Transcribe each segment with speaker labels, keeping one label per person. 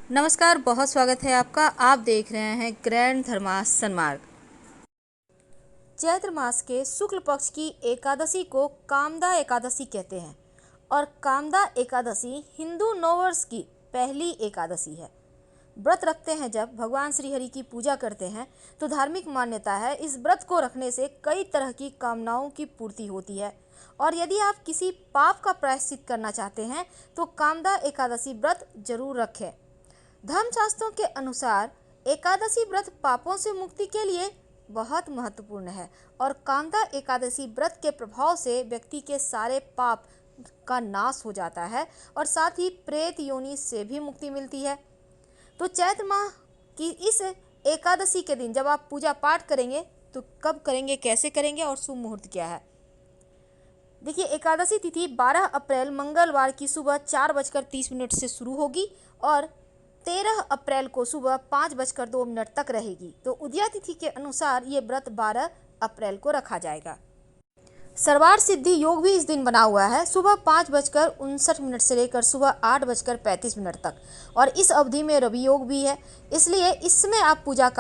Speaker 1: नमस्कार, बहुत स्वागत है आपका। आप देख रहे हैं ग्रैंड धर्मास सन्मार्ग। चैत्र मास के शुक्ल पक्ष की एकादशी को कामदा एकादशी कहते हैं और कामदा एकादशी हिंदू नववर्ष की पहली एकादशी है। व्रत रखते हैं जब भगवान श्री हरि की पूजा करते हैं तो धार्मिक मान्यता है इस व्रत को रखने से कई तरह की कामनाओं की पूर्ति होती है। और यदि आप किसी पाप का प्रायश्चित करना चाहते हैं तो कामदा एकादशी व्रत जरूर रखें। धर्मशास्त्रों के अनुसार एकादशी व्रत पापों से मुक्ति के लिए बहुत महत्वपूर्ण है और कामदा एकादशी व्रत के प्रभाव से व्यक्ति के सारे पाप का नाश हो जाता है और साथ ही प्रेत योनि से भी मुक्ति मिलती है। तो चैत्र माह की इस एकादशी के दिन जब आप पूजा पाठ करेंगे तो कब करेंगे, कैसे करेंगे और शुभ मुहूर्त क्या है। देखिए, एकादशी तिथि 12 अप्रैल मंगलवार की सुबह 4:30 से शुरू होगी और 13 अप्रैल को सुबह 5:02 तक रहेगी। तो उदया तिथि के अनुसार ये व्रत 12 अप्रैल को रखा जाएगा। सर्वार्थ सिद्धि योग भी इस दिन बना हुआ है, सुबह 5:59 से लेकर सुबह 8:35 तक, और इस अवधि में रवि योग भी है। इसलिए इसमें आप पूजा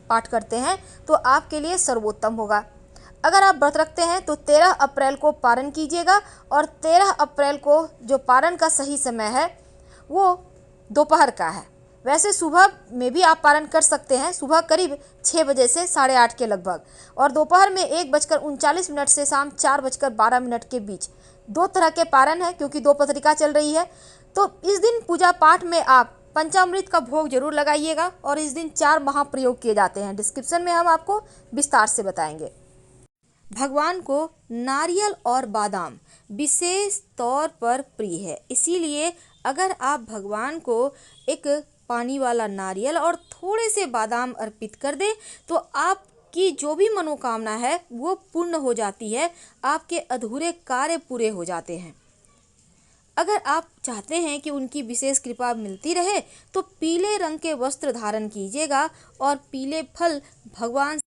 Speaker 1: पाठ करते हैं तो आपके लिए सर्वोत्तम होगा। अगर आप व्रत रखते हैं तो 13 अप्रैल को पारण कीजिएगा और 13 अप्रैल को जो पारण का सही समय है वो दोपहर का है। वैसे सुबह में भी आप पारण कर सकते हैं, सुबह करीब 6 बजे से 8:30 के लगभग, और दोपहर में 1:39 से शाम 4:12 के बीच। दो तरह के पारण है क्योंकि दो पत्रिका चल रही है। तो इस दिन पूजा पाठ में आप पंचामृत का भोग जरूर लगाइएगा और इस दिन 4 महाप्रयोग किए जाते हैं। डिस्क्रिप्शन में हम आपको विस्तार से बताएंगे। भगवान को नारियल और बादाम विशेष तौर पर प्रिय है, इसीलिए अगर आप भगवान को एक पानी वाला नारियल और थोड़े से बादाम अर्पित कर दें तो आपकी जो भी मनोकामना है वो पूर्ण हो जाती है, आपके अधूरे कार्य पूरे हो जाते हैं। अगर आप चाहते हैं कि उनकी विशेष कृपा मिलती रहे तो पीले रंग के वस्त्र धारण कीजिएगा और पीले फल भगवान।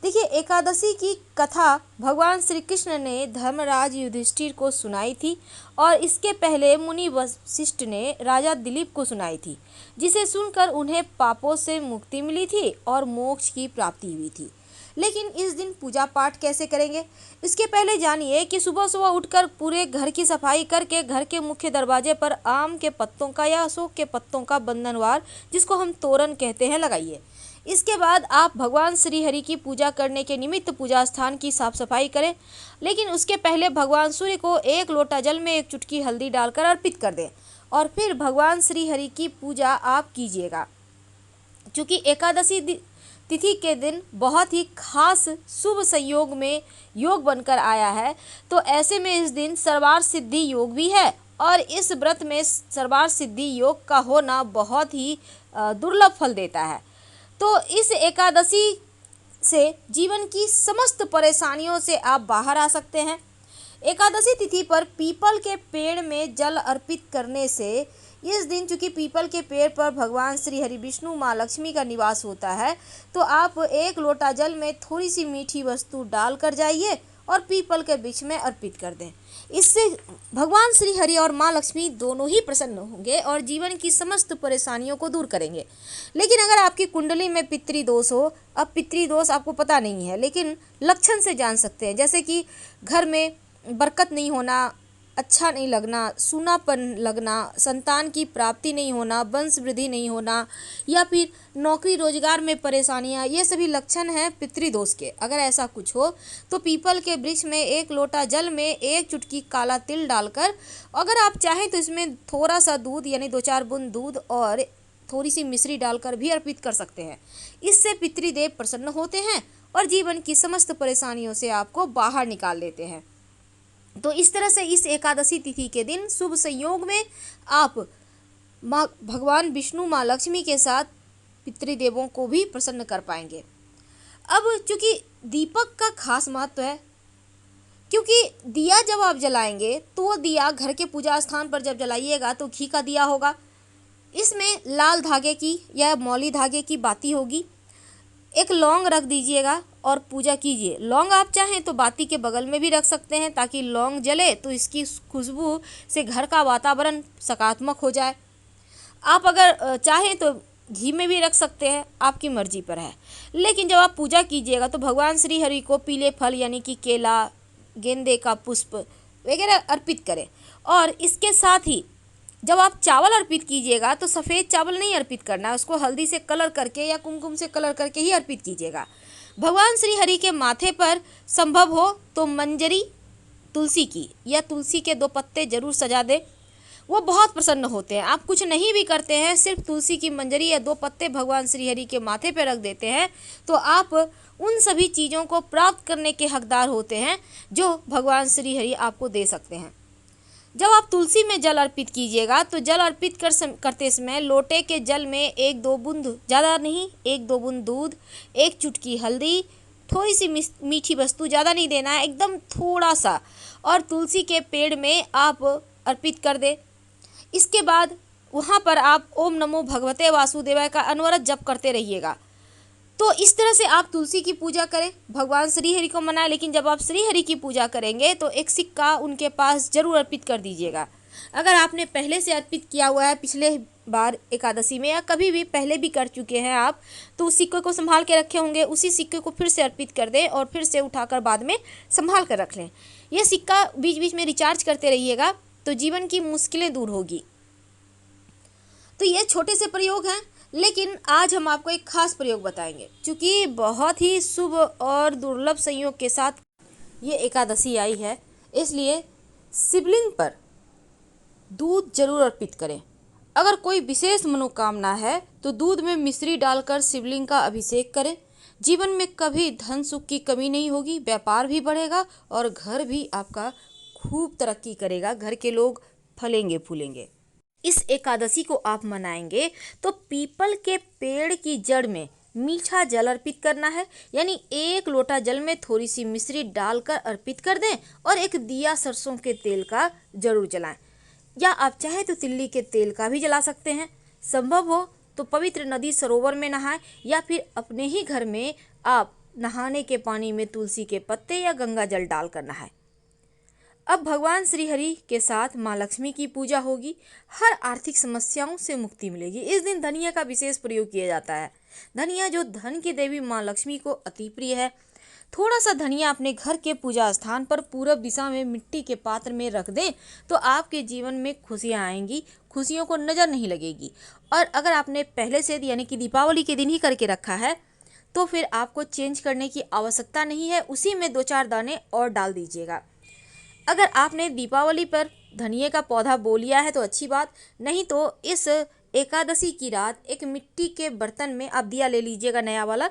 Speaker 1: देखिए, एकादशी की कथा भगवान श्री कृष्ण ने धर्मराज युधिष्ठिर को सुनाई थी और इसके पहले मुनि वशिष्ठ ने राजा दिलीप को सुनाई थी, जिसे सुनकर उन्हें पापों से मुक्ति मिली थी और मोक्ष की प्राप्ति हुई थी। लेकिन इस दिन पूजा पाठ कैसे करेंगे, इसके पहले जानिए कि सुबह सुबह उठकर पूरे घर की सफाई करके घर के मुख्य दरवाजे पर आम के पत्तों का या अशोक के पत्तों का बंधनवार, जिसको हम तोरण कहते हैं, लगाइए। इसके बाद आप भगवान श्री हरि की पूजा करने के निमित्त पूजा स्थान की साफ सफाई करें, लेकिन उसके पहले भगवान सूर्य को 1 लोटा जल में 1 चुटकी हल्दी डालकर अर्पित कर दें और फिर भगवान श्री हरि की पूजा आप कीजिएगा। क्योंकि एकादशी तिथि के दिन बहुत ही खास शुभ संयोग में योग बनकर आया है, तो ऐसे में इस दिन सर्वार्थ सिद्धि योग भी है और इस व्रत में सर्वार्थ सिद्धि योग का होना बहुत ही दुर्लभ फल देता है। तो इस एकादशी से जीवन की समस्त परेशानियों से आप बाहर आ सकते हैं। एकादशी तिथि पर पीपल के पेड़ में जल अर्पित करने से इस दिन, चूंकि पीपल के पेड़ पर भगवान श्री हरि विष्णु माँ लक्ष्मी का निवास होता है, तो आप 1 लोटा जल में थोड़ी सी मीठी वस्तु डाल कर जाइए और पीपल के वृक्ष में अर्पित कर दें। इससे भगवान श्री हरि और माँ लक्ष्मी दोनों ही प्रसन्न होंगे और जीवन की समस्त परेशानियों को दूर करेंगे। लेकिन अगर आपकी कुंडली में पितृदोष हो, अब पितृदोष आपको पता नहीं है लेकिन लक्षण से जान सकते हैं, जैसे कि घर में बरकत नहीं होना, अच्छा नहीं लगना, सूनापन लगना, संतान की प्राप्ति नहीं होना, वंश वृद्धि नहीं होना, या फिर नौकरी रोजगार में परेशानियां, ये सभी लक्षण हैं पितृदोष के। अगर ऐसा कुछ हो तो पीपल के वृक्ष में 1 लोटा जल में 1 चुटकी काला तिल डालकर, अगर आप चाहें तो इसमें थोड़ा सा दूध यानी 2-4 बूंद दूध और थोड़ी सी मिश्री डालकर भी अर्पित कर सकते हैं। इससे पितृदेव प्रसन्न होते हैं और जीवन की समस्त परेशानियों से आपको बाहर निकाल देते हैं। तो इस तरह से इस एकादशी तिथि के दिन शुभ संयोग में आप माँ भगवान विष्णु माँ लक्ष्मी के साथ पितृदेवों को भी प्रसन्न कर पाएंगे। अब चूंकि दीपक का खास महत्व है, क्योंकि दिया जब आप जलाएंगे तो दिया घर के पूजा स्थान पर जब जलाइएगा तो घी का दिया होगा, इसमें लाल धागे की या मौली धागे की बाती होगी। एक लौंग रख दीजिएगा और पूजा कीजिए। लौंग आप चाहें तो बाती के बगल में भी रख सकते हैं, ताकि लौंग जले तो इसकी खुशबू से घर का वातावरण सकारात्मक हो जाए। आप अगर चाहें तो घी में भी रख सकते हैं, आपकी मर्जी पर है। लेकिन जब आप पूजा कीजिएगा तो भगवान श्री हरि को पीले फल यानी कि केला, गेंदे का पुष्प वगैरह अर्पित करें। और इसके साथ ही जब आप चावल अर्पित कीजिएगा तो सफ़ेद चावल नहीं अर्पित करना है, उसको हल्दी से कलर करके या कुमकुम से कलर करके ही अर्पित कीजिएगा। भगवान श्री हरि के माथे पर संभव हो तो मंजरी तुलसी की या तुलसी के 2 पत्ते जरूर सजा दें, वो बहुत प्रसन्न होते हैं। आप कुछ नहीं भी करते हैं, सिर्फ तुलसी की मंजरी या 2 पत्ते भगवान श्री हरि के माथे पर रख देते हैं, तो आप उन सभी चीज़ों को प्राप्त करने के हकदार होते हैं जो भगवान श्री हरि आपको दे सकते हैं। जब आप तुलसी में जल अर्पित कीजिएगा तो जल अर्पित करते समय लोटे के जल में 1-2 बूंद, ज़्यादा नहीं, 1-2 बूंद दूध, 1 चुटकी हल्दी, थोड़ी सी मीठी वस्तु, ज़्यादा नहीं देना है, एकदम थोड़ा सा, और तुलसी के पेड़ में आप अर्पित कर दें। इसके बाद वहाँ पर आप ओम नमो भगवते वासुदेवाय का अनवरत जप करते रहिएगा। तो इस तरह से आप तुलसी की पूजा करें, भगवान श्री हरि को मनाएं। लेकिन जब आप श्री हरि की पूजा करेंगे तो एक सिक्का उनके पास जरूर अर्पित कर दीजिएगा। अगर आपने पहले से अर्पित किया हुआ है, पिछले बार एकादशी में या कभी भी पहले भी कर चुके हैं आप, तो उस सिक्के को संभाल के रखे होंगे, उसी सिक्के को फिर से अर्पित कर दें और फिर से उठाकर बाद में संभाल कर रख लें। यह सिक्का बीच बीच में रिचार्ज करते रहिएगा तो जीवन की मुश्किलें दूर होगी। तो ये छोटे से प्रयोग हैं, लेकिन आज हम आपको एक खास प्रयोग बताएंगे। क्योंकि बहुत ही शुभ और दुर्लभ संयोग के साथ ये एकादशी आई है, इसलिए शिवलिंग पर दूध जरूर अर्पित करें। अगर कोई विशेष मनोकामना है तो दूध में मिश्री डालकर शिवलिंग का अभिषेक करें। जीवन में कभी धन सुख की कमी नहीं होगी, व्यापार भी बढ़ेगा और घर भी आपका खूब तरक्की करेगा, घर के लोग फलेंगे फूलेंगे। इस एकादशी को आप मनाएंगे तो पीपल के पेड़ की जड़ में मीठा जल अर्पित करना है, यानी 1 लोटा जल में थोड़ी सी मिश्री डालकर अर्पित कर दें और एक दिया सरसों के तेल का जरूर जलाएं, या आप चाहे तो तिल्ली के तेल का भी जला सकते हैं। संभव हो तो पवित्र नदी सरोवर में नहाएं, या फिर अपने ही घर में आप नहाने के पानी में तुलसी के पत्ते या गंगा जल डालकर नहाएं। अब भगवान श्री हरि के साथ माँ लक्ष्मी की पूजा होगी, हर आर्थिक समस्याओं से मुक्ति मिलेगी। इस दिन धनिया का विशेष प्रयोग किया जाता है। धनिया जो धन की देवी माँ लक्ष्मी को अति प्रिय है। थोड़ा सा धनिया अपने घर के पूजा स्थान पर पूरब दिशा में मिट्टी के पात्र में रख दें तो आपके जीवन में खुशियाँ आएंगी, खुशियों को नज़र नहीं लगेगी। और अगर आपने पहले से यानी कि दीपावली के दिन ही करके रखा है तो फिर आपको चेंज करने की आवश्यकता नहीं है, उसी में 2-4 दाने और डाल दीजिएगा। अगर आपने दीपावली पर धनिए का पौधा बो लिया है तो अच्छी बात, नहीं तो इस एकादशी की रात एक मिट्टी के बर्तन में आप दिया ले लीजिएगा नया वाला,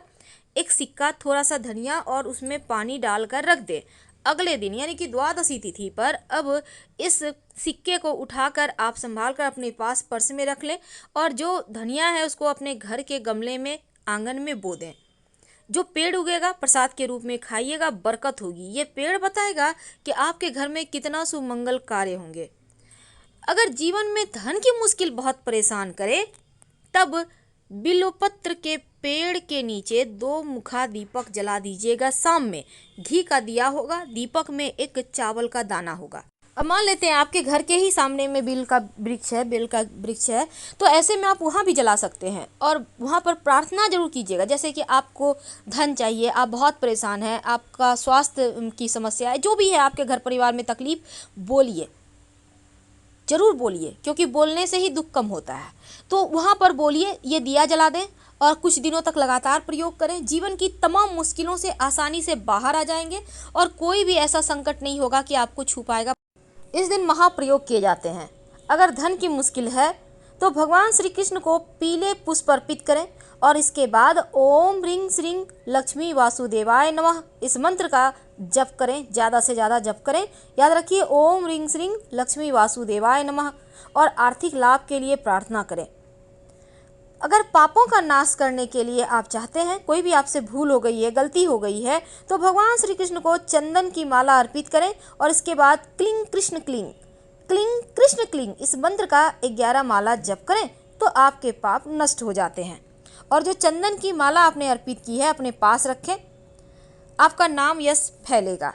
Speaker 1: एक सिक्का, थोड़ा सा धनिया और उसमें पानी डालकर रख दें। अगले दिन यानी कि द्वादशी तिथि पर अब इस सिक्के को उठाकर आप संभाल कर अपने पास पर्स में रख लें और जो धनिया है उसको अपने घर के गमले में आंगन में बो दें। जो पेड़ उगेगा प्रसाद के रूप में खाइएगा, बरकत होगी। ये पेड़ बताएगा कि आपके घर में कितना सुमंगल कार्य होंगे। अगर जीवन में धन की मुश्किल बहुत परेशान करे तब बिल्वपत्र के पेड़ के नीचे 2 मुखा दीपक जला दीजिएगा। शाम में घी का दिया होगा, दीपक में एक चावल का दाना होगा। अब मान लेते हैं आपके घर के ही सामने में बेल का वृक्ष है, तो ऐसे में आप वहाँ भी जला सकते हैं और वहाँ पर प्रार्थना जरूर कीजिएगा। जैसे कि आपको धन चाहिए, आप बहुत परेशान हैं, आपका स्वास्थ्य की समस्या है, जो भी है आपके घर परिवार में तकलीफ, बोलिए, जरूर बोलिए, क्योंकि बोलने से ही दुख कम होता है। तो वहाँ पर बोलिए, ये दिया जला दें और कुछ दिनों तक लगातार प्रयोग करें। जीवन की तमाम मुश्किलों से आसानी से बाहर आ जाएंगे और कोई भी ऐसा संकट नहीं होगा कि आपको छू पाएगा। इस दिन महाप्रयोग किए जाते हैं। अगर धन की मुश्किल है तो भगवान श्री कृष्ण को पीले पुष्प अर्पित करें और इसके बाद ओम ह्रीं श्रीं लक्ष्मी वासुदेवाय नमः इस मंत्र का जप करें, ज़्यादा से ज़्यादा जप करें। याद रखिए, ओम ह्रीं श्रीं लक्ष्मी वासुदेवाय नमः, और आर्थिक लाभ के लिए प्रार्थना करें। अगर पापों का नाश करने के लिए आप चाहते हैं, कोई भी आपसे भूल हो गई है, गलती हो गई है, तो भगवान श्री कृष्ण को चंदन की माला अर्पित करें और इसके बाद क्लीं कृष्ण क्लीं, क्लीं कृष्ण क्लीं इस मंत्र का 11 माला जप करें तो आपके पाप नष्ट हो जाते हैं। और जो चंदन की माला आपने अर्पित की है अपने पास रखें, आपका नाम यश फैलेगा।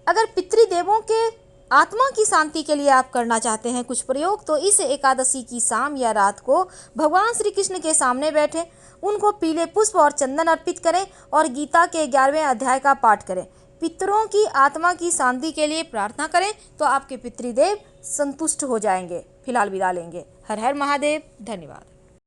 Speaker 1: अगर पितृदेवों के आत्मा की शांति के लिए आप करना चाहते हैं कुछ प्रयोग, तो इस एकादशी की शाम या रात को भगवान श्री कृष्ण के सामने बैठे उनको पीले पुष्प और चंदन अर्पित करें और गीता के 11वें अध्याय का पाठ करें। पितरों की आत्मा की शांति के लिए प्रार्थना करें तो आपके पितृदेव संतुष्ट हो जाएंगे। फिलहाल विदा लेंगे। हर हर महादेव। धन्यवाद।